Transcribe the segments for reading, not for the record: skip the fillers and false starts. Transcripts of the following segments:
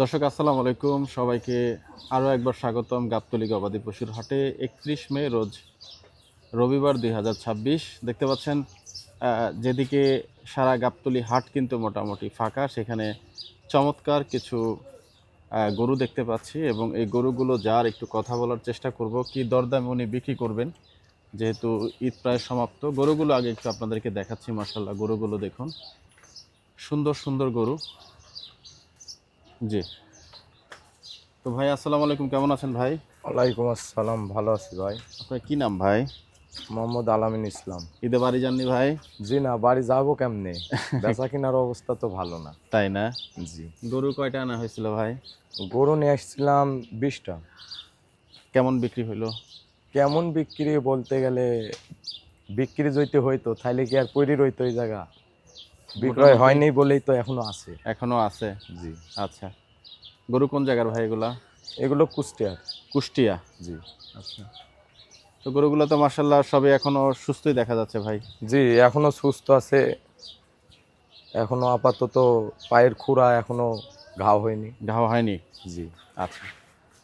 দর্শক আসসালামু আলাইকুম, সবাইকে আরও একবার স্বাগতম গাবতলী গবাদি পশুর হাটে। 31 মে রোজ রবিবার 2026। দেখতে পাচ্ছেন যেদিকে সারা গাবতলী হাট কিন্তু মোটামুটি ফাঁকা, সেখানে চমৎকার কিছু গরু দেখতে পাচ্ছি এবং এই গরুগুলো যার একটু কথা বলার চেষ্টা করব, কি দরদামে উনি বিক্রি করবেন, যেহেতু ঈদ প্রায় সমাপ্ত। গরুগুলো আগে একটু আপনাদেরকে দেখাচ্ছি। মাশাআল্লাহ, গরুগুলো দেখুন, সুন্দর সুন্দর গরু। জি, তো ভাই আসসালামু আলাইকুম, কেমন আছেন ভাই? ওয়ালাইকুম আসসালাম, ভালো আছি ভাই। আপনার কি নাম ভাই? মোহাম্মদ আলামিন ইসলাম। ঈদে বাড়ি যাননি ভাই? জি না, বাড়ি যাবো কেমনে? বেচা কিনার অবস্থা তো ভালো না। তাই না? জি, গরু কয়টা আনা হয়েছিল ভাই? গরু নিয়ে আসছিলাম 20টা। কেমন বিক্রি হইলো? কেমন বিক্রি বলতে গেলে, বিক্রি যদি হইতো তাহলে কি আর পরি রইতো এই জায়গা? বিক্রয় মোটামুটি হয়নি বলেই তো এখনো আছে। এখনো আছে। জি, আচ্ছা, গরু কোন জায়গার ভাই এগুলা? এগুলো কুষ্টিয়ার। কুষ্টিয়া। জি আচ্ছা, তো গরুগুলো তো মাশাআল্লাহ সবই এখনো সুস্থই দেখা যাচ্ছে ভাই। জি, এখনো সুস্থ আছে। এখনো আপাতত পায়ের খুরা এখনো ঘাও হয়নি। ঘাও হয়নি? জি, আচ্ছা,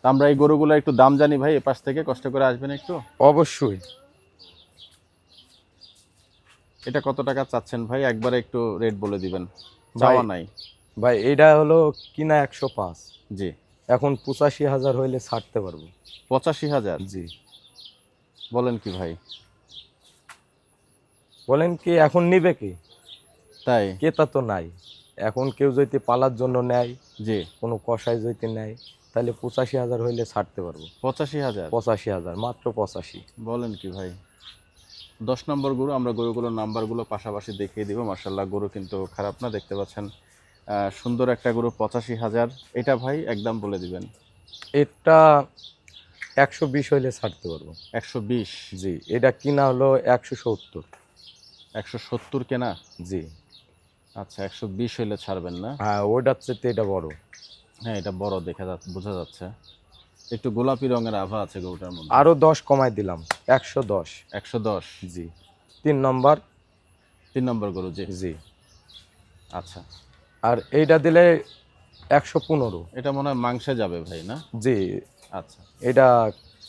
তো আমরা এই গরুগুলো একটু দাম জানি ভাই, এ পাশ থেকে কষ্ট করে আসবেন একটু। অবশ্যই। এটা কত টাকা চাচ্ছেন ভাই, একবারে একটু রেট বলে দিবেন, ভাই চাওয়া নাই। ভাই এইটা হলো কিনা 105। জি। এখন 85,000 হইলে ছাড়তে পারবো। 85,000? জি, বলেন কি ভাই? বলেন কি এখন নিবে কি? তাই? ক্রেতা তো নাই। এখন কেউ যদি পালার জন্য নেয়, জি। কোনো কষাই যদি নেয়, তাহলে 85,000 হইলে ছাড়তে পারবো। 85,000? 85,000, মাত্র 85। বলেন কি ভাই? 10 নম্বর গরু, আমরা গরুগুলোর নাম্বারগুলো পাশাপাশি দেখিয়ে দিব। মার্শাল্লাহ, গরু কিন্তু খারাপ না, দেখতে পাচ্ছেন সুন্দর একটা গরু। 85,000 এটা ভাই একদম বলে দিবেন। এটা 120 হইলে ছাড়তে পারবো। 120? জি, এটা কিনা হলো 170। 170 কেনা? জি, আচ্ছা, 120 হইলে ছাড়বেন না? হ্যাঁ ওইটার চেয়ে এটা বড়। হ্যাঁ, এটা বড় দেখা যাচ্ছে, বোঝা যাচ্ছে। একটু গোলাপি রঙের আভা আছে গরুটার মধ্যে। আরো 10 কমাই দিলাম, 110। 110? জি, 3 নম্বর। 3 নম্বর গরু, জি। জি, আচ্ছা, আর এইটা দিলে 115। এটা মনে হয় মাংসে যাবে ভাই, না? জি, আচ্ছা এটা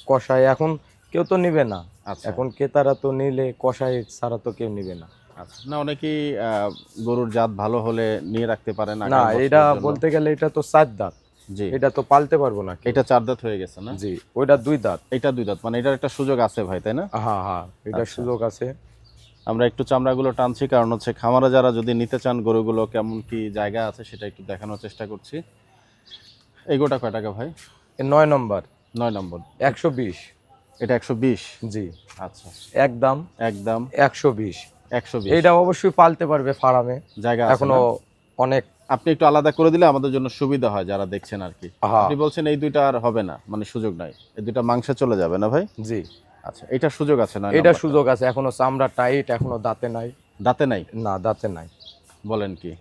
কষাই এখন কেউ তো নিবে না। আচ্ছা এখন ক্রেতারা তো নিলে কষাই ছাড়া তো কেউ নিবে না। আচ্ছা, না অনেকেই গরুর জাত ভালো হলে নিয়ে রাখতে পারেন না, আগামী এটা বছরের জন্য। বলতে গেলে এটা তো 4 দাঁত। জি। এটা তো পালতে পারবো না কেউ। এটা 4 দাঁত হয়ে গেছে না? জি, ওইটা 2 দাঁত। এটা 2 দাঁত, মানে এটার একটা সুযোগ আছে ভাই, তাই না? হ্যাঁ হ্যাঁ, এটা আচ্ছা, সুযোগ আছে। আমরা একটু চামড়াগুলো টানছি, কারণ হচ্ছে খামারে যারা যদি নিতে চান গরুগুলো কেমন কি জায়গা আছে সেটা একটু দেখানোর চেষ্টা করছি। এই গোটা কয় টাকা ভাই? 9 নম্বর। 9 নম্বর? 120। এটা 120? জি, আচ্ছা, একদম একদম 120। 120? এইটা অবশ্যই পালতে পারবে ফার্মে, জায়গা আছে এখনো না? অনেক। আপনি একটু আলাদা করে দিলে আমাদের জন্য সুবিধা হয়, যারা দেখছেন আর কি। হ্যাঁ, আপনি বলছেন এই দুইটা আর হবে না, মানে সুযোগ নাই, এই দুইটা মাংসে চলে যাবে না ভাই? জি, আচ্ছা, এটা সুযোগ আছে, এটা 9 নম্বরটা? সুযোগ আছে, এখনো চামড়া টাইট, এখনো দাঁতে নাই। দাঁতে নাই? না, দাঁতে নাই। বলেন কি!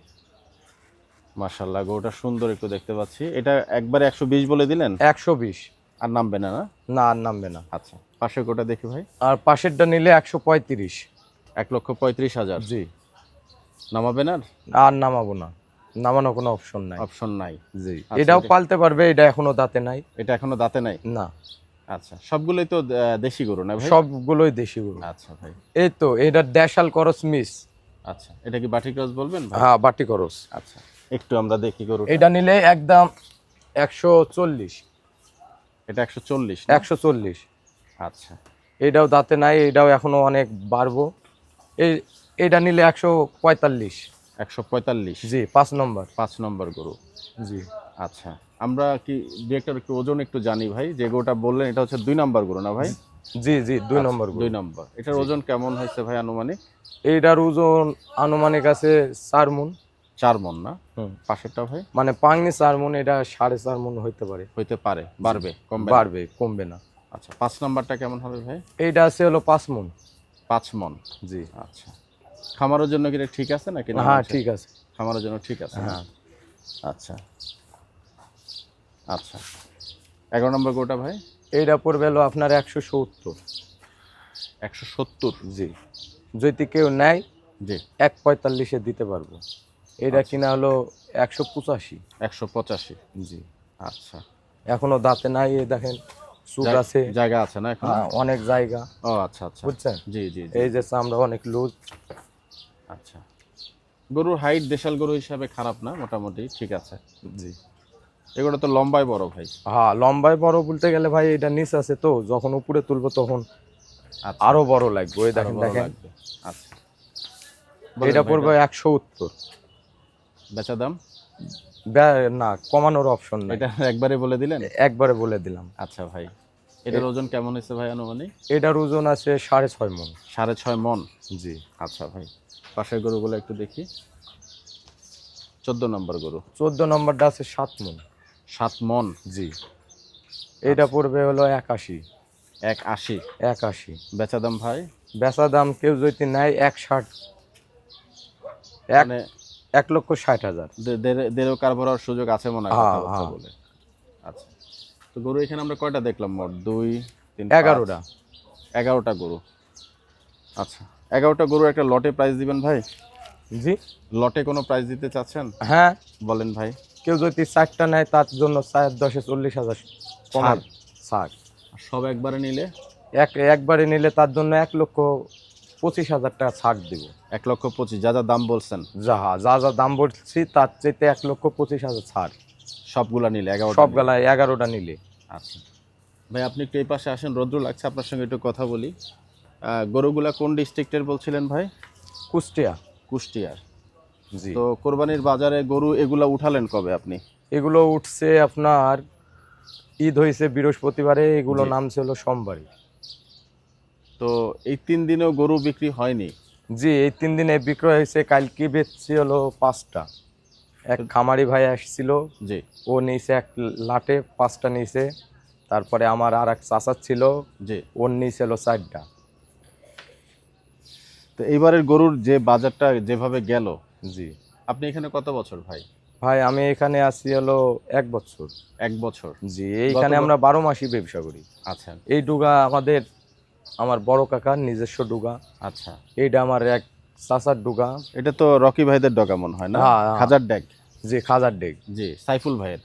মাশাআল্লাহ, গরুটা সুন্দর একটু দেখতে পাচ্ছি। এটা একবারে 120 বলে দিলেন? 120। আর নামবে না, না? না, আর নামবে না। আচ্ছা, পাশের গোটা দেখি ভাই। আর পাশেরটা নিলে 135। 1,35,000? জি, নামাবেন আর? আর নামাবো না, নামানো কোনো অপশন নাই। অপশন নাই? জি, আচ্ছা, এটাও পালতে পারবে, এটা এখনো দাঁতে নাই। এটা এখনো দাঁতে নাই? না, আচ্ছা, সবগুলোই তো দেশি গরু না ভাই? সবগুলোই দেশি গরু। আচ্ছা ভাই। এই তো এটা দেশাল করস মিস। আচ্ছা, এটা কি বাটি ক্রস বলবেন ভাই? হ্যাঁ, বাটি করস। আচ্ছা, একটু আমরা দেখি গরুটা। এটা নিলে একদম 140। এটা 140 না? 140। আচ্ছা, এটাও দাঁতে নাই, এটাও এখনো অনেক বাড়বো। এই এটা নিলে 145। 145? জি, 5 নম্বর। 5 নম্বর গরু। জি আচ্ছা, আমরা কি ডিরেক্টর একটু ওজন একটু জানি ভাই, যে গরুটা বললেন এটা হচ্ছে 2 নম্বর গরু না ভাই? জি জি, 2 আচ্ছা, নম্বর গরু। 2 নম্বর। এটার জি। ওজন কেমন হয়েছে ভাই আনুমানিক? এইটার ওজন আনুমানিক আছে 4 মণ। 4 মণ না? হুম, পাশেরটা ভাই? মানে পাংনি 4 মণ, এটা 4.5 মণ হইতে পারে। হইতে পারে, বাড়বে কমবে না? বাড়বে, কমবে না। আচ্ছা, 5 নম্বরটা কেমন হবে ভাই? এইটা আছে হলো 5 মণ। 5 মণ? জি, আচ্ছা, খামারের জন্য কি এটা ঠিক আছে নাকি না? হ্যাঁ ঠিক আছে। খামারের জন্য ঠিক আছে, হ্যাঁ, আচ্ছা আচ্ছা। 11 নম্বর গরুটা ভাই? এইটা পড়বে হলো আপনার 170। 170? জি, যদি কেউ নেয় জি। 145-এ দিতে পারবো। এটা কিনা হলো 185। 185। জি। আচ্ছা, এখনো দাঁতে নাই, এ দেখেন চুট আছে। জায়গা আছে না এখন? হ্যাঁ, অনেক জায়গা। ও আচ্ছা আচ্ছা, বুঝছেন? জি জি জি। এই যে চামড়া অনেক লুজ। আচ্ছা, গরুর হাইট দেশাল গরু হিসাবে খারাপ না, মোটামুটি ঠিক আছে। জি। এগুলো তো লম্বায় বড় ভাই। হ্যাঁ, লম্বায় বড় বলতে গেলে ভাই এটা নিচ আছে, তো যখন উপরে তুলবো তখন আচ্ছা, আরো বড় লাগবে। ওই আরো দেখেন বড় দেখেন, লাগবে। আচ্ছা, বলেন এটা ভাই, পড়বে 170। বেচা দাম না, কমানোর অপশন নাই। এটা একবারে বলে দিলেন? একবারে বলে দিলাম। আচ্ছা ভাই, এটার ওজন কেমন হয়েছে ভাই আনুমানিক? এটার ওজন আছে 6.5 মণ। 6.5 মন। জি। আচ্ছা ভাই, পাশের গরুগুলো একটু দেখি। 14 নম্বর গরু। 14 নম্বরটা আছে 7 মণ। 7 মন। জি। এটা পড়বে হলো 81। 1.80। 81। বেচা দাম ভাই? বেচা দাম কেউ যদি নেয় 1.60, মানে 1,60,000। দেড়ও কার ভরার সুযোগ আছে মনে হয় হ্যাঁ, কথাবার্তা হ্যাঁ। বলে। আচ্ছা, তো গরু এখানে আমরা কয়টা দেখলাম মোট? 2 3 11টা। 11টা গরু। আচ্ছা, 11টা গরু একটা লটে প্রাইস দিবেন ভাই? জি। লটে কোনো প্রাইস দিতে চাচ্ছেন? হ্যাঁ, বলেন ভাই। কেউ যদি 4টা নেয় তার জন্য 4-10-এ 40,000 কমার ছাড়। আর সব একবারে নিলে? একবারে নিলে তার জন্য 1,25,000 টাকা ছাড় দিব। 1,25,000 যা যা দাম বলছেন? যা যা দাম বলছি তার চাইতে 1,25,000 ছাড় সবগুলা নিলে 11টা সব নিলে? গলায় 11টা নিলে। আচ্ছা ভাই, আপনি একটু এই পাশে আসেন, রৌদ্র লাগছে, আপনার সঙ্গে একটু কথা বলি। গরুগুলা কোন ডিস্ট্রিক্টের বলছিলেন ভাই? কুষ্টিয়া। কুষ্টিয়ার। জি। তো কোরবানির বাজারে গরু এগুলা উঠালেন কবে আপনি? এগুলো উঠছে আপনার ঈদ হয়েছে বৃহস্পতিবারে, এগুলো জি। নামছে হলো সোমবারে। তো এই 3 দিনেও গরু বিক্রি হয়নি? জি, এই 3 দিনে বিক্রয় হয়েছে। কালকে বেচছি হলো 5টা। এক খামারি ভাই আসছিল, জি। ও নিয়েছে এক লাটে 5টা নিয়েছে। তারপরে আমার আর এক চাচা ছিল, জি। ওর নিয়েছে হলো 4টা। তো এইবারের গরুর যে বাজারটা যেভাবে গেল, জি। আপনি এখানে কত বছর ভাই? ভাই আমি এখানে আছি হলো 1 বছর। 1 বছর। জি, এইখানে আমরা 12 মাসই ব্যবসা করি। আচ্ছা এই ডুগা আমার বড় কাকার নিজস্ব ডুগা। আচ্ছা, এইটা আমার এক চাচার ডুগা। এটা তো রকি ভাইদের ডগা মনে হয় না? হ্যাঁ, হ্যাঁ। খাজার ড্যাগ। জি, খাজার ডেক। জি, সাইফুল ভাইয়ের।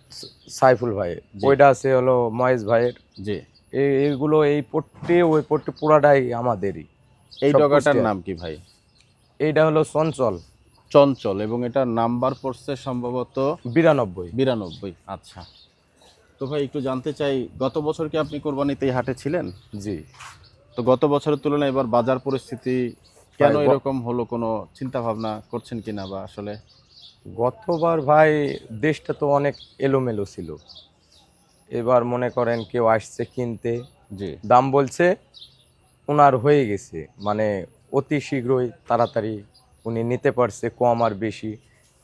সাইফুল ভাইয়ের। জি। ওইটা আছে হলো মহেশ ভাইয়ের। জি। এইগুলো এই পট্টি ওই পট্টি পুরাটাই আমাদেরই। এই সব ডগাটার কুষ্টিয়ার। নাম কি ভাই? এইটা হলো চঞ্চল। চঞ্চল, এবং এটার নাম্বার পড়ছে সম্ভবত 92। 92। আচ্ছা, তো ভাই একটু জানতে চাই, গত বছর কি আপনি কোরবানিতে এই হাটে ছিলেন? জি। তো গত বছরের তুলনায় এবার বাজার পরিস্থিতি কেন ভাই, এরকম হলো, কোনো চিন্তা ভাবনা করছেন কিনা, বা আসলে? গতবার ভাই দেশটা তো অনেক এলোমেলো ছিল। এবার মনে করেন কেউ আসছে কিনতে, জি। দাম বলছে, ওনার হয়ে গেছে, মানে অতি শীঘ্রই তাড়াতাড়ি উনি নিতে পারছে, কম আর বেশি।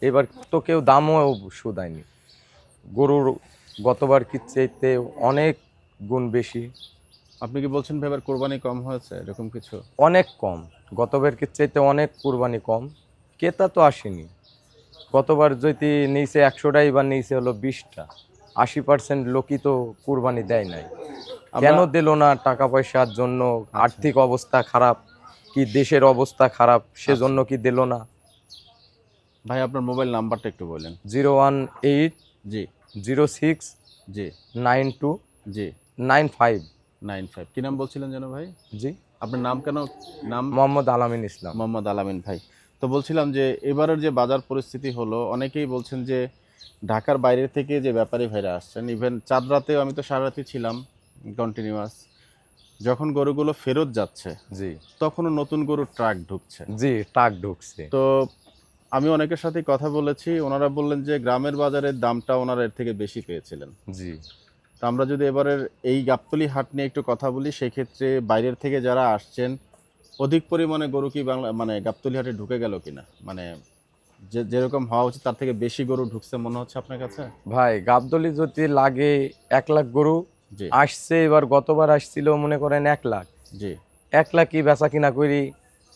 এবার তো কেউ দামও শুধায়নি। গরুর গতবার কি চাইতে অনেক গুণ বেশি। আপনি কি বলছেন ভাই এবার কোরবানি কম হয়েছে, এরকম কিছু? অনেক কম, গতবার কি চাইতে অনেক কুরবানি কম। ক্রেতা তো আসেনি। গতবার যদি নিয়েছে 100টাই, এবার নিয়েছে হলো 20টা। 80% লোকই তো কুরবানি দেয় নাই। কেন আমরা দিল না? টাকা পয়সার জন্য, আর্থিক অবস্থা খারাপ, কি দেশের অবস্থা খারাপ, সেজন্য কি দিল না? ভাই আপনার মোবাইল নাম্বারটা একটু বলেন। 018 জি 06 জি 92 জি 95। 95। কি নাম বলছিলেন যেন ভাই? জি, আপনার নাম কেন? নাম? মোহাম্মদ আলামিন ইসলাম। মোহাম্মদ আলামিন ভাই। তো বলছিলাম যে এবারের যে বাজার পরিস্থিতি হলো, অনেকেই বলছেন যে ঢাকার বাইরে থেকে যে ব্যাপারী ভাইরা আসছেন, ইভেন চাঁদ রাতেও, আমি তো সারা রাতই ছিলাম কন্টিনিউয়াস, যখন গরুগুলো ফেরত যাচ্ছে জি। তখনও নতুন গরুর ট্রাক ঢুকছে। জি, টাক ঢুকছে। তো আমি অনেকের সাথে কথা বলেছি, ওনারা বললেন যে গ্রামের বাজারের দামটা ওনারা এর থেকে বেশি পেয়েছিলেন। জি। তো আমরা যদি এবারের এই গাবতলী হাট নিয়ে একটু কথা বলি, সেক্ষেত্রে বাইরের থেকে যারা আসছেন, অধিক পরিমাণে গরু কি বাংলা মানে গাবতলী হাটে ঢুকে গেল কিনা, মানে যেরকম হওয়া উচিত তার থেকে বেশি গরু ঢুকছে মনে হচ্ছে আপনার কাছে? ভাই গাবদলি যদি লাগে 1 লাখ গরু জি আসছে, এবার গতবার আসছিল মনে করেন 1 লাখ। জি 1 লাখই বেচা কিনা করি,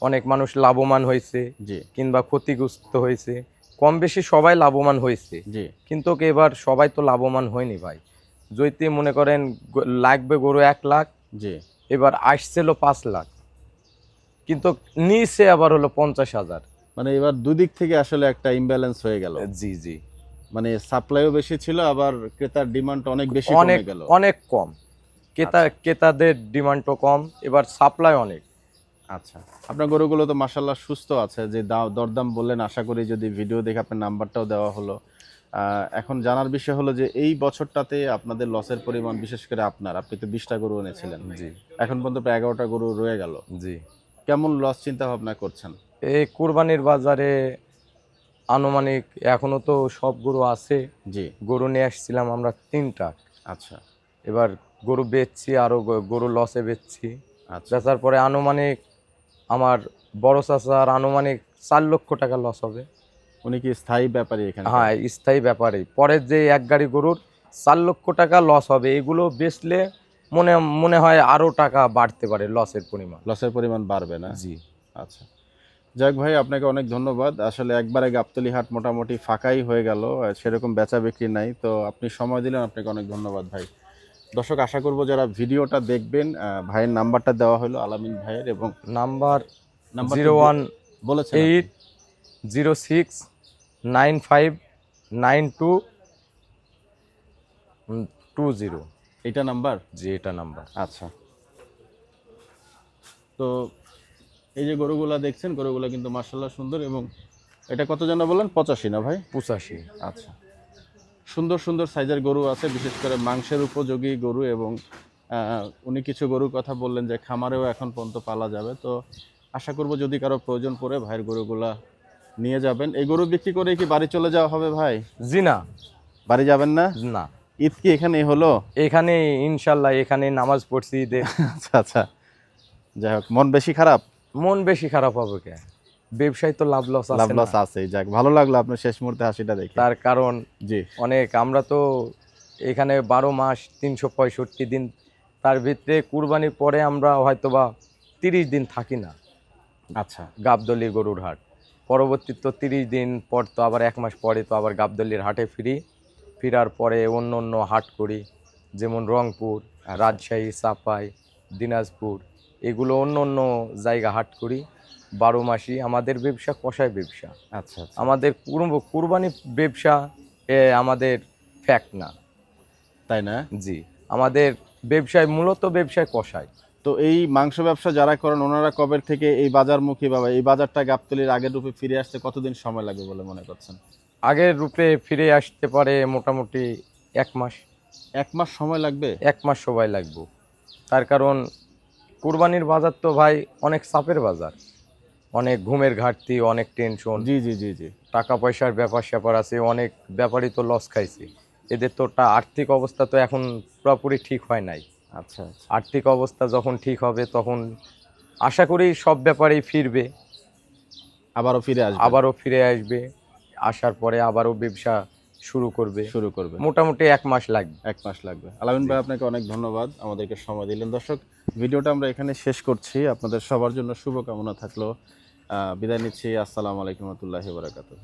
অনেক মানুষ লাভবান হয়েছে জি কিংবা ক্ষতিগ্রস্ত হয়েছে। কম বেশি সবাই লাভবান হয়েছে, জি কিন্তু এবার সবাই তো লাভবান হয়নি ভাই। যদি মনে করেন লাগবে গরু 1 লাখ, জি এবার আসছিল 5 লাখ, কিন্তু নিচে আবার হলো 50,000। মানে এবার দুদিক থেকে আসলে একটা ইমব্যালেন্স হয়ে গেল। জি জি, মানে সাপ্লাইও বেশি ছিল, আবার ক্রেতার ডিমান্ড অনেক বেশি অনেক কমে গেল। অনেক কম, ক্রেতাদের ডিমান্ডও কম, এবার সাপ্লাই অনেক। আচ্ছা, আপনার গরুগুলো তো মাশাল্লাহ সুস্থ আছে, যে দরদাম বললেন, আশা করি যদি ভিডিও দেখে আপনার নাম্বারটাও দেওয়া হলো। এখন জানার বিষয় হলো যে এই বছরটাতে আপনাদের লসের পরিমাণ, বিশেষ করে আপনি তো 20টা গরু এনেছিলেন, জি এখন পর্যন্ত প্রায় 11টা গরু রয়ে গেল। জি, কেমন লস চিন্তা ভাবনা করছেন? এই কুরবানির বাজারে আনুমানিক এখনো তো সব গরু আছে, জি। গরু নিয়ে আসছিলাম আমরা 3টা, আচ্ছা এবার গরু বেচছি, আরো গরু লসে বেচছি। আচ্ছা। বেচার পরে আনুমানিক আমার বড় চাচার আনুমানিক 4 লক্ষ টাকা লস হবে। উনি কি স্থায়ী ব্যাপারী এখানে? হ্যাঁ, স্থায়ী ব্যাপারে পরের যে এক গাড়ি গরুর 4 লক্ষ টাকা লস হবে, এগুলো বেচলে মনে মনে হয় আরো টাকা বাড়তে পারে লসের পরিমাণ। লসের পরিমাণ বাড়বে না? জি, আচ্ছা, যাক ভাই, আপনাকে অনেক ধন্যবাদ। আসলে একবারে গাবতলী হাট মোটামুটি ফাঁকাই হয়ে গেল, সেরকম বেচা বিক্রি নাই, তো আপনি সময় দিলেন, আপনাকে অনেক ধন্যবাদ ভাই। দর্শক, আশা করব যারা ভিডিওটা দেখবেন, ভাইয়ের নাম্বারটা দেওয়া হলো, আলামিন ভাইয়ের, এবং নাম্বার নাম্বার 018 বলেছেন আপনি। 06 95 92 20। এটা নাম্বার? জি, এটা নাম্বার। আচ্ছা, তো এই যে গরুগুলা দেখছেন, গরুগুলা কিন্তু মার্শাল্লাহ সুন্দর, এবং এটা কত যেন বললেন, 85 না ভাই? 85। আচ্ছা, সুন্দর সুন্দর সাইজের গরু আছে, বিশেষ করে মাংসের উপযোগী গরু, এবং উনি কিছু গরুর কথা বললেন যে খামারেও এখন পর্যন্ত পালা যাবে। তো আশা করব যদি কারো প্রয়োজন পড়ে ভাইয়ের গরুগুলা নিয়ে যাবেন। এই গরু বিক্রি করে কি বাড়ি চলে যাওয়া হবে ভাই? জি না, বাড়ি যাবেন না? না, ঈদ কি এখানেই হলো? এখানে ইনশাল্লাহ এখানে নামাজ পড়ছি ঈদে। আচ্ছা আচ্ছা, যাই হোক, মন বেশি খারাপ? মন বেশি খারাপ হবে কে, ব্যবসায় তো লাভ লস লাভ আছে লস না। আছে, যাক ভালো লাগলো আপনার শেষ মুহূর্তে হাসিটা দেখে। তার কারণ জি। অনেক, আমরা তো এখানে 12 মাস 365 দিন, তার ভিতরে কুরবানির পরে আমরা হয়তোবা 30 দিন থাকি না আচ্ছা গাবদলির গরুর হাট। পরবর্তী তো 30 দিন পর তো আবার 1 মাস পরে তো আবার গাবদলির হাটে ফিরি, ফেরার পরে অন্য অন্য হাট করি, যেমন রংপুর, রাজশাহী, চাপাই, দিনাজপুর, এগুলো অন্য অন্য জায়গা হাট করি। 12 মাসই আমাদের ব্যবসা কষায় ব্যবসা। আচ্ছা আচ্ছা, আমাদের কুরবানি ব্যবসা আমাদের ফ্যাক্ট না। তাই না? জি, আমাদের ব্যবসায় মূলত ব্যবসায় কষায়। তো এই মাংস ব্যবসা যারা করেন, ওনারা কবে থেকে এই বাজারমুখী, বা এই বাজারটা গাবতলীর আগের রূপে ফিরে আসতে কতদিন সময় লাগবে বলে মনে করছেন? আগের রূপে ফিরে আসতে পারে মোটামুটি 1 মাস। 1 মাস সময় লাগবে? 1 মাস সময় লাগবে। তার কারণ কুরবানির বাজার তো ভাই অনেক চাপের বাজার, অনেক ঘুমের ঘাটতি, অনেক টেনশন, জি জি জি জি। টাকা পয়সার ব্যাপার স্যাপার আছে, অনেক ব্যাপারই তো লস খাইছে। এদের তো আর্থিক অবস্থা তো এখন পুরোপুরি ঠিক হয় নাই। আচ্ছা আচ্ছা, আর্থিক অবস্থা যখন ঠিক হবে তখন আশা করি সব ব্যাপারেই ফিরবে, আবারও ফিরে আসবে? আবারও ফিরে আসবে, আসার পরে আবারও ব্যবসা শুরু করবে। মোটামুটি 1 মাস লাগবে। 1 মাস লাগবে। আলামিন ভাই, আপনাকে অনেক ধন্যবাদ, আমাদেরকে সময় দিলেন। দর্শক, ভিডিওটা আমরা এখানে শেষ করছি। আপনাদের সবার জন্য শুভকামনা থাকলো। বিদায় নিচ্ছি। আসসালামু আলাইকুম ওয়া রাহমাতুল্লাহি ওয়া বারাকাতুহু।